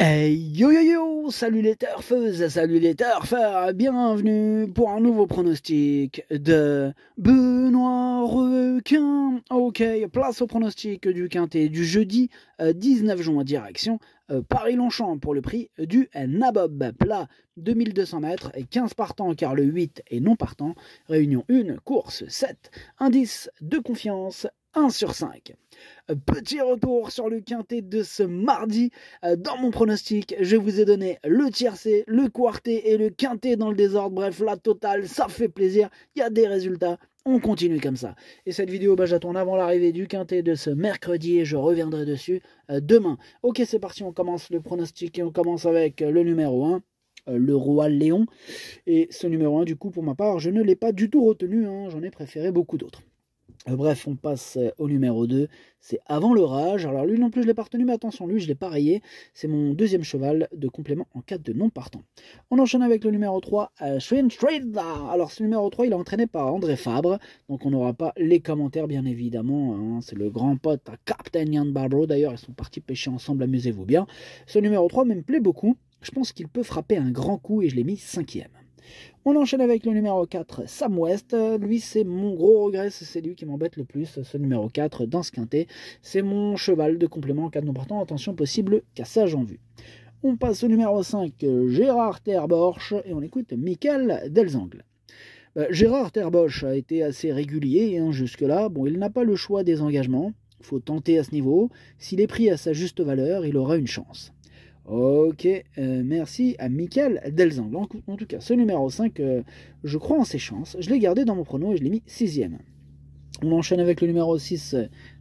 Hey yo yo yo, salut les turfeuses, salut les turfeurs, bienvenue pour un nouveau pronostic de Benoît Requin. Ok, place au pronostic du quintet du jeudi 19 juin, direction Paris-Longchamp pour le prix du Nabob. Plat 2200 mètres, 15 partants car le 8 est non partant, réunion 1, course 7, indice de confiance 1 sur 5. Petit retour sur le quintet de ce mardi. Dans mon pronostic, je vous ai donné le tiercé, le quartet et le quintet dans le désordre. Bref, la totale, ça fait plaisir. Il y a des résultats. On continue comme ça. Et cette vidéo, j'attends avant l'arrivée du quintet de ce mercredi et je reviendrai dessus demain. Ok, c'est parti, on commence le pronostic et on commence avec le numéro 1. Le roi Léon. Et ce numéro 1, du coup, pour ma part, je ne l'ai pas du tout retenu. J'en ai préféré beaucoup d'autres. Bref, on passe au numéro 2, c'est Avant l'orage. Alors lui non plus je l'ai pas retenu, mais attention, lui je l'ai pas rayé. C'est mon deuxième cheval de complément en cas de non partant. On enchaîne avec le numéro 3, Swing Street. Alors ce numéro 3, il est entraîné par André Fabre, donc on n'aura pas les commentaires bien évidemment. C'est le grand pote à Captain Yann Barbro, d'ailleurs ils sont partis pêcher ensemble, amusez-vous bien. Ce numéro 3 me plaît beaucoup, je pense qu'il peut frapper un grand coup et je l'ai mis 5e. On enchaîne avec le numéro 4, Sam West. Lui, c'est mon gros regret, c'est lui qui m'embête le plus, ce numéro 4 dans ce quintet. C'est mon cheval de complément en cas de non partant. Attention, possible cassage en vue. On passe au numéro 5, Gérard Terborch, et on écoute Michael Delzangle. Gérard Terborch a été assez régulier jusque-là. Bon, il n'a pas le choix des engagements. Il faut tenter à ce niveau. S'il est pris à sa juste valeur, il aura une chance. Ok, merci à Michael Delzangle. En tout cas, ce numéro 5, je crois en ses chances. Je l'ai gardé dans mon prono et je l'ai mis 6e. On enchaîne avec le numéro 6,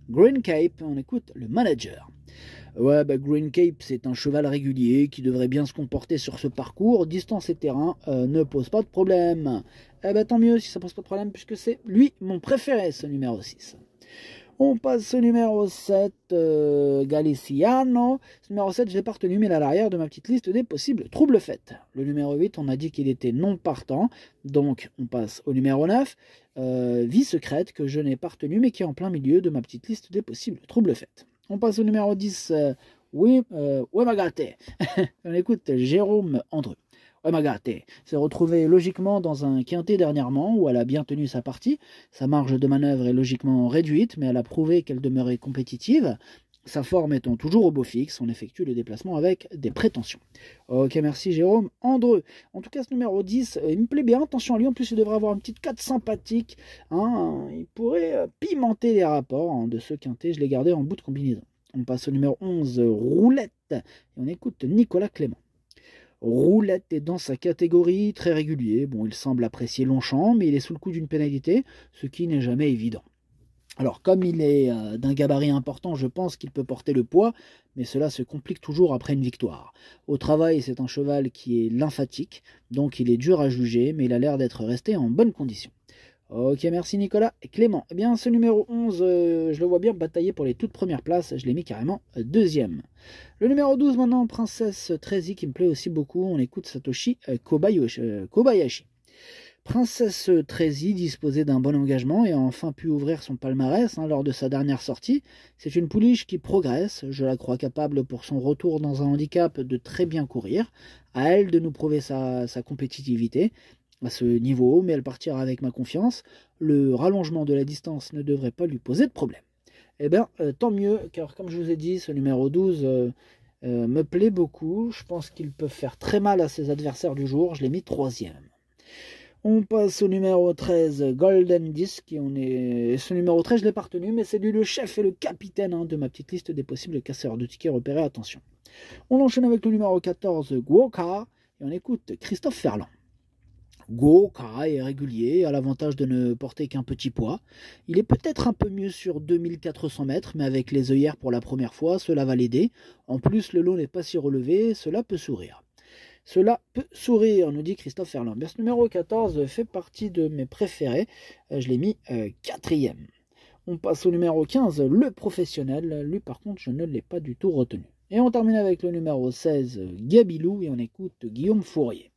Green Cape. On écoute le manager. Ouais, Green Cape, c'est un cheval régulier qui devrait bien se comporter sur ce parcours. Distance et terrain ne pose pas de problème. Tant mieux si ça pose pas de problème, puisque c'est lui mon préféré, ce numéro 6. On passe au numéro 7, Galiciano. Ce numéro 7, je l'ai pas retenu, mais il est à l'arrière de ma petite liste des possibles troubles faits. Le numéro 8, on a dit qu'il était non partant. Donc, on passe au numéro 9, Vie secrète, que je n'ai pas retenu, mais qui est en plein milieu de ma petite liste des possibles troubles faits. On passe au numéro 10, Wemagate. On écoute Jérôme Andreu. Wemagate s'est retrouvée logiquement dans un quintet dernièrement où elle a bien tenu sa partie. Sa marge de manœuvre est logiquement réduite, mais elle a prouvé qu'elle demeurait compétitive. Sa forme étant toujours au beau fixe, on effectue le déplacement avec des prétentions. Ok, merci Jérôme Andreu. En tout cas, ce numéro 10, il me plaît bien. Attention à lui, en plus il devrait avoir une petite 4 sympathique. Il pourrait pimenter les rapports de ce quintet. Je l'ai gardé en bout de combinaison. On passe au numéro 11, Roulette. Et on écoute Nicolas Clément. Roulette est dans sa catégorie, très régulier. Bon, il semble apprécier Longchamp, mais il est sous le coup d'une pénalité, ce qui n'est jamais évident. Alors, comme il est d'un gabarit important, je pense qu'il peut porter le poids, mais cela se complique toujours après une victoire. Au travail, c'est un cheval qui est lymphatique, donc il est dur à juger, mais il a l'air d'être resté en bonne condition. Ok, merci Nicolas. Et Clément, eh bien ce numéro 11, je le vois bien batailler pour les toutes premières places, je l'ai mis carrément 2e. Le numéro 12 maintenant, Princesse Trézy, qui me plaît aussi beaucoup, on écoute Satoshi Kobayashi. Princesse Trézy, disposée d'un bon engagement et a enfin pu ouvrir son palmarès lors de sa dernière sortie. C'est une pouliche qui progresse, je la crois capable pour son retour dans un handicap de très bien courir. À elle de nous prouver sa compétitivité à ce niveau, mais elle partira avec ma confiance. Le rallongement de la distance ne devrait pas lui poser de problème. Eh bien, tant mieux, car comme je vous ai dit, ce numéro 12 me plaît beaucoup. Je pense qu'il peut faire très mal à ses adversaires du jour. Je l'ai mis 3e. On passe au numéro 13, Golden Disc. Ce numéro 13, je ne l'ai pas retenu, mais c'est lui le chef et le capitaine de ma petite liste des possibles casseurs de tickets repérés. Attention. On enchaîne avec le numéro 14, Guoka, et on écoute Christophe Ferland. Guoka est régulier, a l'avantage de ne porter qu'un petit poids. Il est peut-être un peu mieux sur 2400 mètres, mais avec les œillères pour la première fois, cela va l'aider. En plus, le lot n'est pas si relevé, cela peut sourire. Cela peut sourire, nous dit Christophe Ferland. Ce numéro 14 fait partie de mes préférés. Je l'ai mis 4e. On passe au numéro 15, le professionnel. Lui, par contre, je ne l'ai pas du tout retenu. Et on termine avec le numéro 16, Gabilou, et on écoute Guillaume Fourier.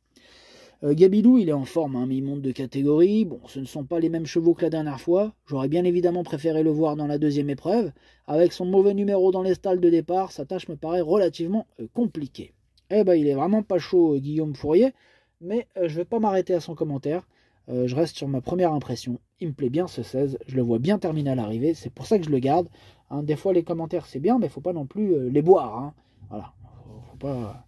Gabidou, il est en forme, hein, mais il monte de catégorie. Bon, ce ne sont pas les mêmes chevaux que la dernière fois. J'aurais bien évidemment préféré le voir dans la deuxième épreuve. Avec son mauvais numéro dans les stalles de départ, sa tâche me paraît relativement compliquée. Eh ben, il est vraiment pas chaud, Guillaume Fourier, mais je ne vais pas m'arrêter à son commentaire. Je reste sur ma première impression. Il me plaît bien ce 16, je le vois bien terminer à l'arrivée, c'est pour ça que je le garde. Hein, des fois les commentaires c'est bien, mais il ne faut pas non plus les boire. Hein. Voilà, faut pas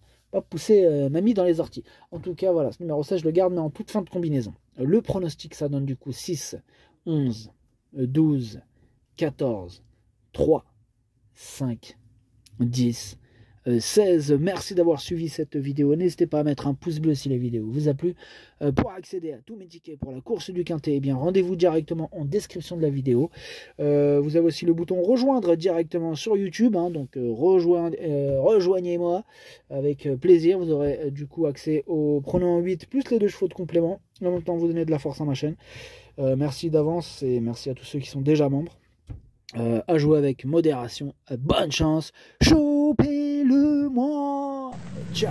pousser mamie dans les orties. En tout cas, voilà, ce numéro 16, je le garde, mais en toute fin de combinaison. Le pronostic, ça donne du coup 6, 11, 12, 14, 3, 5, 10, 16. Merci d'avoir suivi cette vidéo. N'hésitez pas à mettre un pouce bleu si la vidéo vous a plu. Pour accéder à tous mes tickets pour la course du Quintet, eh bien rendez-vous directement en description de la vidéo. Vous avez aussi le bouton rejoindre directement sur YouTube. Hein, donc rejoignez-moi avec plaisir. Vous aurez du coup accès au prono en 8 plus les 2 chevaux de complément. En même temps, vous donnez de la force à ma chaîne. Merci d'avance et merci à tous ceux qui sont déjà membres. À jouer avec modération. Bonne chance. Chopez-le-moi. Ciao.